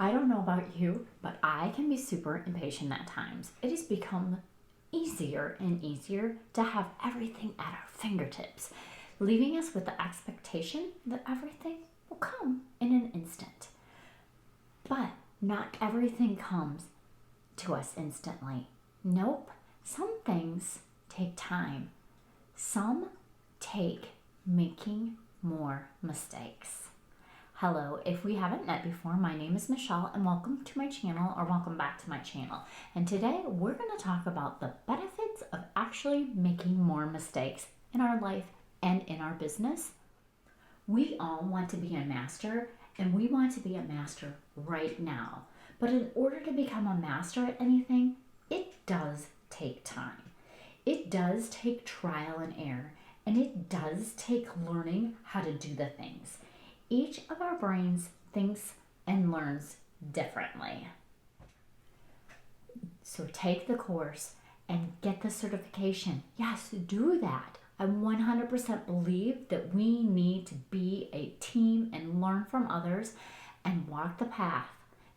I don't know about you, but I can be super impatient at times. It has become easier and easier to have everything at our fingertips, leaving us with the expectation that everything will come in an instant. But not everything comes to us instantly. Nope. Some things take time. Some take making more mistakes. Hello, if we haven't met before, my name is Michele and welcome to my channel, or welcome back to my channel. And today we're going to talk about the benefits of actually making more mistakes in our life and in our business. We all want to be a master, and we want to be a master right now. But in order to become a master at anything, it does take time. It does take trial and error, and it does take learning how to do the things. Each of our brains thinks and learns differently. So take the course and get the certification. Yes, do that. I 100% believe that we need to be a team and learn from others and walk the path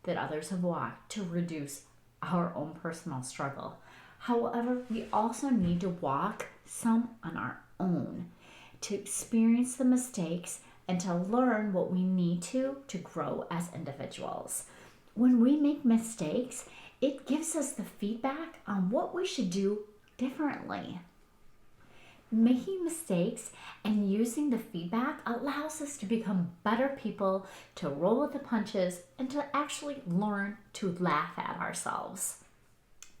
that others have walked to reduce our own personal struggle. However, we also need to walk some on our own, to experience the mistakes and to learn what we need to grow as individuals. When we make mistakes, it gives us the feedback on what we should do differently. Making mistakes and using the feedback allows us to become better people, to roll with the punches, and to actually learn to laugh at ourselves.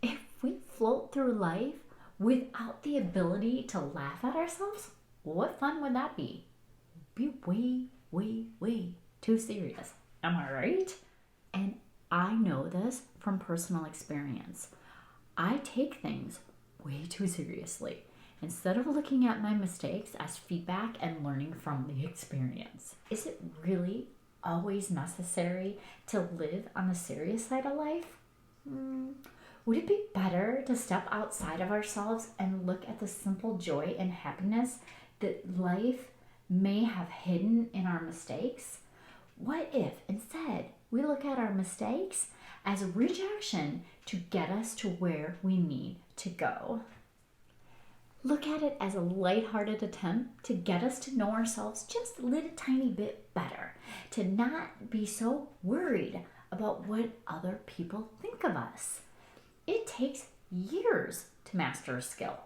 If we float through life without the ability to laugh at ourselves, what fun would that be? Be way too serious. Am I right? And I know this from personal experience. I take things way too seriously instead of looking at my mistakes as feedback and learning from the experience. Is it really always necessary to live on the serious side of life? Would it be better to step outside of ourselves and look at the simple joy and happiness that life may have hidden in our mistakes? What if instead we look at our mistakes as a rejection to get us to where we need to go? Look at it as a lighthearted attempt to get us to know ourselves just a little tiny bit better, to not be so worried about what other people think of us. It takes years to master a skill.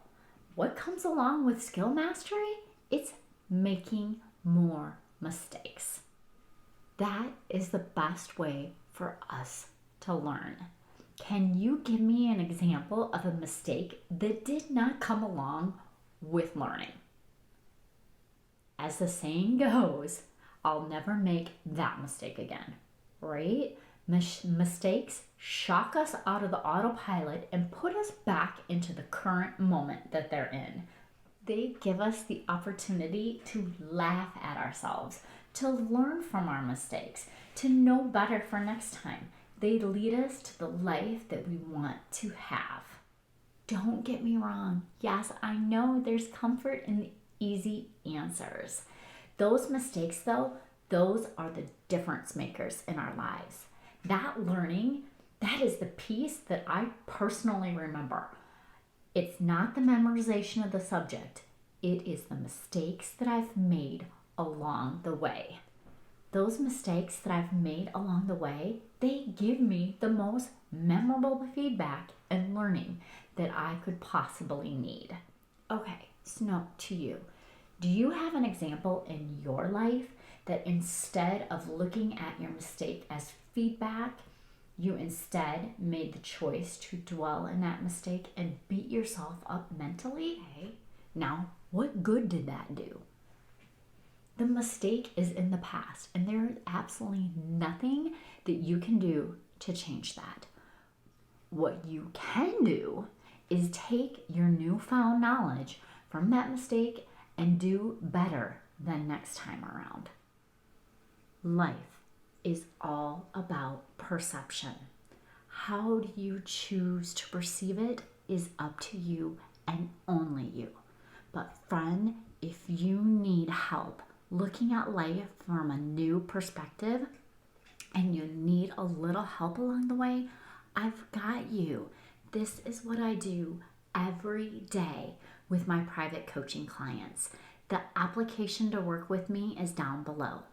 What comes along with skill mastery? It's making more mistakes. That is the best way for us to learn. Can you give me an example of a mistake that did not come along with learning? As the saying goes, I'll never make that mistake again, right? Mistakes shock us out of the autopilot and put us back into the current moment that they're in. They give us the opportunity to laugh at ourselves, to learn from our mistakes, to know better for next time. They lead us to the life that we want to have. Don't get me wrong. Yes, I know there's comfort in the easy answers. Those mistakes, though, those are the difference makers in our lives. That learning, that is the piece that I personally remember. It's not the memorization of the subject. It is the mistakes that I've made along the way. Those mistakes that I've made along the way, they give me the most memorable feedback and learning that I could possibly need. Okay, so now to you. Do you have an example in your life that instead of looking at your mistake as feedback, you instead made the choice to dwell in that mistake and beat yourself up mentally? Okay. Now, what good did that do? The mistake is in the past, and there is absolutely nothing that you can do to change that. What you can do is take your newfound knowledge from that mistake and do better than next time around. Life is all about perception. How do you choose to perceive it is up to you and only you. But friend, if you need help looking at life from a new perspective and you need a little help along the way, I've got you. This is what I do every day with my private coaching clients. The application to work with me is down below.